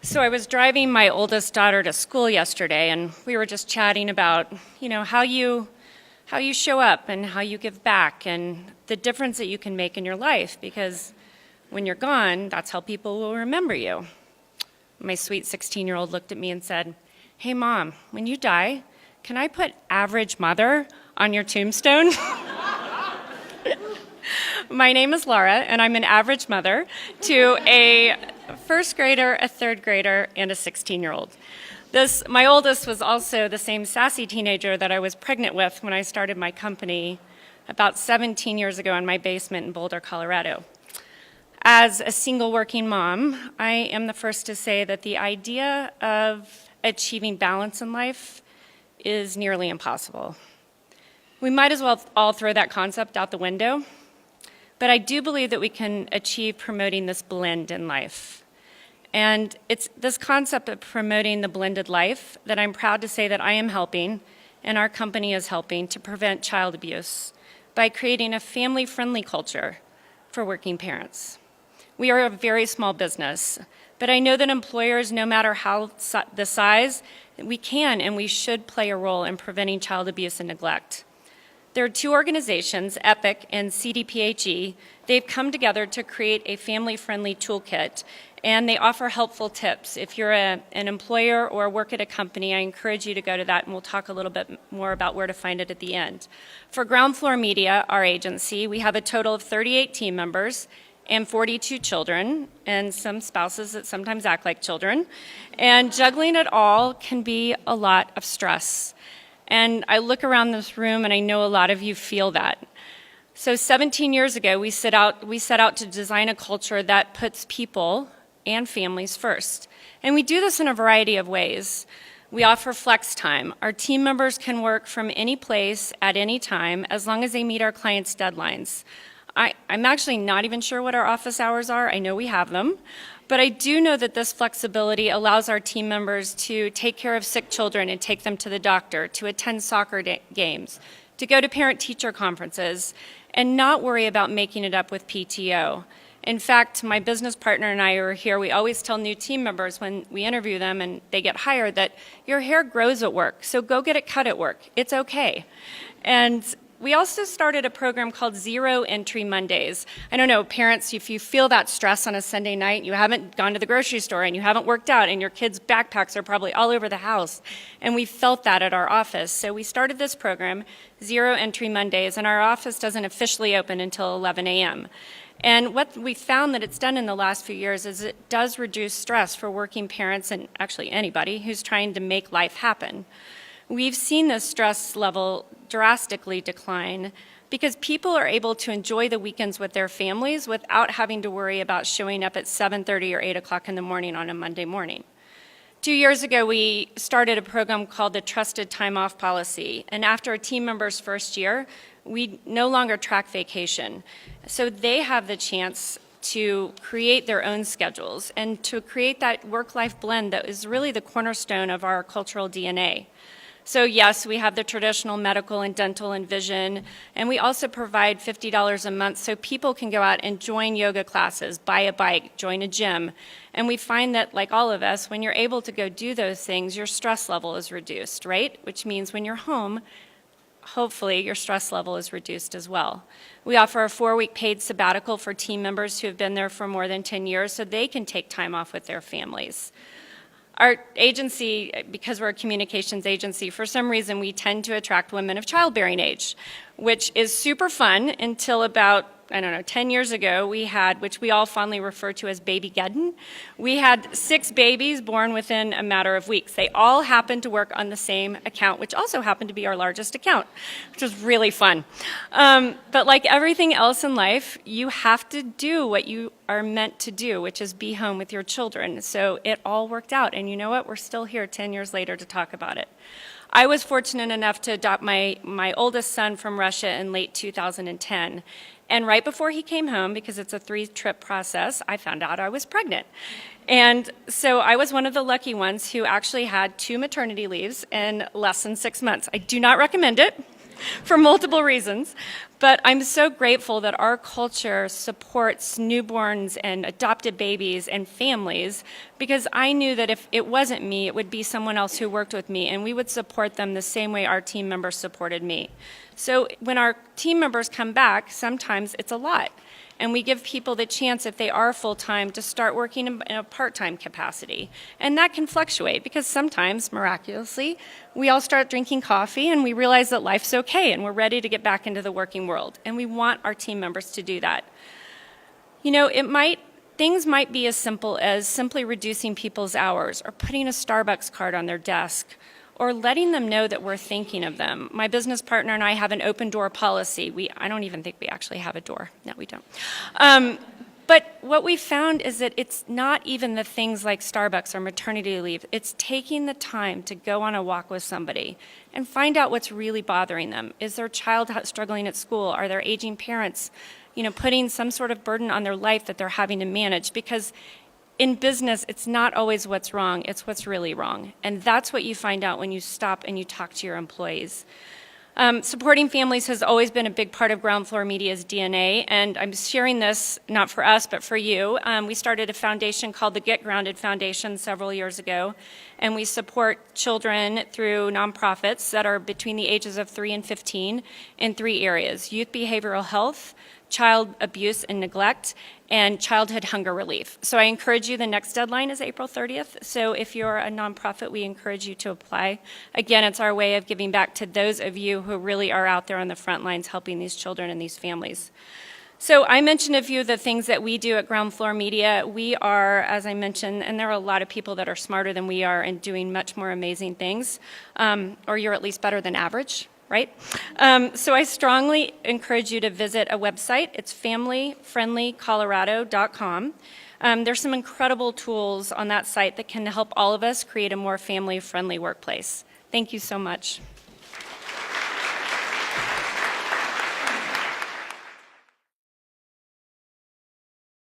So I was driving my oldest daughter to school yesterday, and we were just chatting about, how you show up and how you give back and the difference that you can make in your life, because when you're gone, that's how people will remember you. My sweet 16-year-old looked at me and said, "Hey, Mom, when you die, can I put average mother on your tombstone?" My name is Laura, and I'm an average mother to a first grader, a third grader, and a 16-year-old. My oldest was also the same sassy teenager that I was pregnant with when I started my company about 17 years ago in my basement in Boulder, Colorado. As a single working mom, I am the first to say that the idea of achieving balance in life is nearly impossible. We might as well all throw that concept out the window, but I do believe that we can achieve promoting this blend in life. And it's this concept of promoting the blended life that I'm proud to say that I am helping, and our company is helping, to prevent child abuse by creating a family-friendly culture for working parents. We are a very small business, but I know that employers, no matter how the size, we can and we should play a role in preventing child abuse and neglect. There are two organizations, EPIC and CDPHE. They've come together to create a family-friendly toolkit, and they offer helpful tips. If you're an employer or work at a company, I encourage you to go to that, and we'll talk a little bit more about where to find it at the end. For Ground Floor Media, our agency, we have a total of 38 team members and 42 children, and some spouses that sometimes act like children. And juggling it all can be a lot of stress. And I look around this room, and I know a lot of you feel that. So 17 years ago, we set out to design a culture that puts people and families first. And we do this in a variety of ways. We offer flex time. Our team members can work from any place at any time as long as they meet our clients' deadlines. I'm actually not even sure what our office hours are. I know we have them. But I do know that this flexibility allows our team members to take care of sick children and take them to the doctor, to attend soccer games, to go to parent-teacher conferences, and not worry about making it up with PTO. In fact, my business partner and I are here. We always tell new team members when we interview them and they get hired that your hair grows at work, so go get it cut at work. It's okay. And we also started a program called Zero Entry Mondays. I don't know, parents, if you feel that stress on a Sunday night, you haven't gone to the grocery store and you haven't worked out and your kids' backpacks are probably all over the house. And we felt that at our office. So we started this program, Zero Entry Mondays, and our office doesn't officially open until 11 a.m. And what we found that it's done in the last few years is it does reduce stress for working parents and actually anybody who's trying to make life happen. We've seen this stress level drastically decline because people are able to enjoy the weekends with their families without having to worry about showing up at 7:30 or 8 o'clock in the morning on a Monday morning. 2 years ago, we started a program called the Trusted Time Off Policy, and after a team member's first year, we no longer track vacation. So they have the chance to create their own schedules and to create that work-life blend that is really the cornerstone of our cultural DNA. So yes, we have the traditional medical and dental and vision, and we also provide $50 a month so people can go out and join yoga classes, buy a bike, join a gym. And we find that, like all of us, when you're able to go do those things, your stress level is reduced, right? Which means when you're home, hopefully your stress level is reduced as well. We offer a 4-week paid sabbatical for team members who have been there for more than 10 years so they can take time off with their families. Our agency, because we're a communications agency, for some reason we tend to attract women of childbearing age, which is super fun until about, 10 years ago we had, which we all fondly refer to as Babygeddon. We had 6 babies born within a matter of weeks. They all happened to work on the same account, which also happened to be our largest account, which was really fun. But like everything else in life, you have to do what you are meant to do, which is be home with your children. So it all worked out. And you know what? We're still here 10 years later to talk about it. I was fortunate enough to adopt my oldest son from Russia in late 2010. And right before he came home, because it's a 3-trip process, I found out I was pregnant. And so I was one of the lucky ones who actually had 2 maternity leaves in less than 6 months. I do not recommend it for multiple reasons. But I'm so grateful that our culture supports newborns and adopted babies and families, because I knew that if it wasn't me, it would be someone else who worked with me, and we would support them the same way our team members supported me. So when our team members come back, sometimes it's a lot. And we give people the chance, if they are full-time, to start working in a part-time capacity. And that can fluctuate, because sometimes, miraculously, we all start drinking coffee and we realize that life's okay and we're ready to get back into the working world. And we want our team members to do that. You know, things might be as simple as simply reducing people's hours, or putting a Starbucks card on their desk, or letting them know that we're thinking of them. My business partner and I have an open door policy. I don't even think we actually have a door. No, we don't. But what we found is that it's not even the things like Starbucks or maternity leave. It's taking the time to go on a walk with somebody and find out what's really bothering them. Is their child struggling at school? Are there aging parents, putting some sort of burden on their life that they're having to manage? Because in business, it's not always what's wrong, it's what's really wrong. And that's what you find out when you stop and you talk to your employees. Supporting families has always been a big part of Ground Floor Media's DNA, and I'm sharing this not for us, but for you. We started a foundation called the Get Grounded Foundation several years ago, and we support children through nonprofits that are between the ages of 3 and 15 in 3 areas: youth behavioral health, child abuse and neglect, and childhood hunger relief. So I encourage you, the next deadline is April 30th. So if you're a nonprofit, we encourage you to apply. Again, it's our way of giving back to those of you who really are out there on the front lines helping these children and these families. So I mentioned a few of the things that we do at Ground Floor Media. We are, as I mentioned, and there are a lot of people that are smarter than we are and doing much more amazing things, or you're at least better than average. Right? So I strongly encourage you to visit a website. It's familyfriendlycolorado.com. There's some incredible tools on that site that can help all of us create a more family-friendly workplace. Thank you so much.